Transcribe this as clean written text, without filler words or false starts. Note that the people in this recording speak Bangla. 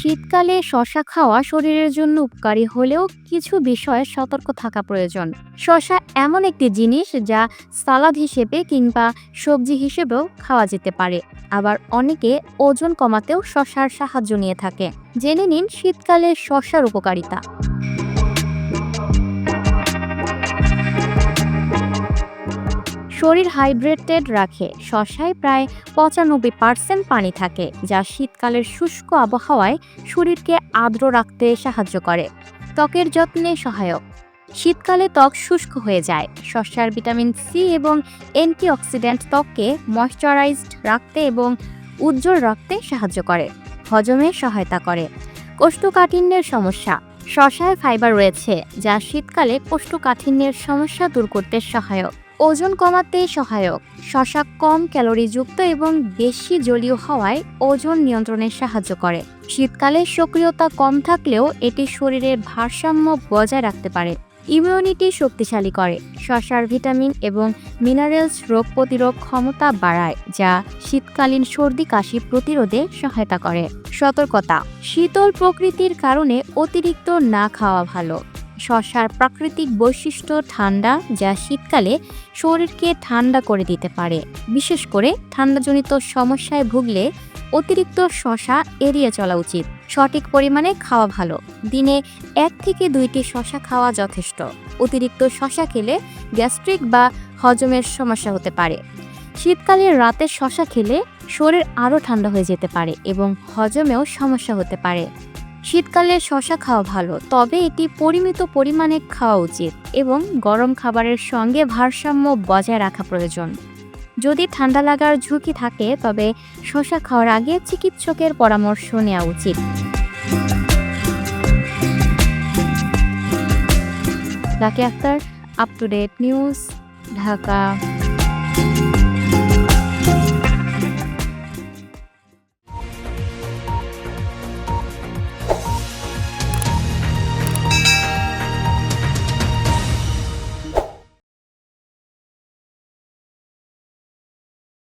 শীতকালে শসা খাওয়া শরীরের জন্য উপকারী হলেও কিছু বিষয়ে সতর্ক থাকা প্রয়োজন। শসা এমন একটি জিনিস যা সালাদ হিসেবে কিংবা সবজি হিসেবেও খাওয়া যেতে পারে। আবার অনেকে ওজন কমাতেও শসার সাহায্য নিয়ে থাকে। জেনে নিন শীতকালে শসার উপকারিতা। শরীর হাইড্রেটেড রাখে। শসায় প্রায় ৯৫% পানি থাকে, যা শীতকালের শুষ্ক আবহাওয়ায় শরীরকে আর্দ্র রাখতে সাহায্য করে। ত্বকের যত্নে সহায়ক। শীতকালে ত্বক শুষ্ক হয়ে যায়। শসার ভিটামিন সি এবং অ্যান্টিঅক্সিডেন্ট ত্বককে ময়শ্চারাইজড রাখতে এবং উজ্জ্বল রাখতে সাহায্য করে। হজমে সহায়তা করে। কোষ্ঠকাঠিন্যের সমস্যা। শসায় ফাইবার রয়েছে, যা শীতকালে কোষ্ঠকাঠিন্যের সমস্যা দূর করতে সহায়ক। ওজন কমাতে সহায়ক। শসা কম ক্যালোরিযুক্ত এবং বেশি জলীয় হওয়ায় ওজন নিয়ন্ত্রণে সাহায্য করে। শীতকালে সক্রিয়তা কম থাকলেও এটি শরীরের ভারসাম্য বজায় রাখতে পারে। ইমিউনিটি শক্তিশালী করে। শসার ভিটামিন এবং মিনারেলস রোগ প্রতিরোধ ক্ষমতা বাড়ায়, যা শীতকালীন সর্দি কাশি প্রতিরোধে সহায়তা করে। সতর্কতা: শীতল প্রকৃতির কারণে অতিরিক্ত না খাওয়া ভালো। শসার প্রাকৃতিক বৈশিষ্ট্য ঠান্ডা, যা শীতকালে শরীরকে ঠান্ডা করে দিতে পারে। বিশেষ করে ঠান্ডাজনিত সমস্যায় ভুগলে অতিরিক্ত শসা এড়িয়ে চলা উচিত। সঠিক পরিমাণে খাওয়া ভালো। দিনে ১ থেকে ২টি শসা খাওয়া যথেষ্ট। অতিরিক্ত শসা খেলে গ্যাস্ট্রিক বা হজমের সমস্যা হতে পারে। শীতকালে রাতে শসা খেলে শরীর আরও ঠান্ডা হয়ে যেতে পারে এবং হজমেও সমস্যা হতে পারে। শীতকালে শসা খাওয়া ভালো, তবে এটি পরিমিত পরিমাণে খাওয়া উচিত এবং গরম খাবারের সঙ্গে ভারসাম্য বজায় রাখা প্রয়োজন। যদি ঠান্ডা লাগার ঝুঁকি থাকে, তবে শসা খাওয়ার আগে চিকিৎসকের পরামর্শ নেওয়া উচিত। Lucky Akter, up to date news, Dhaka.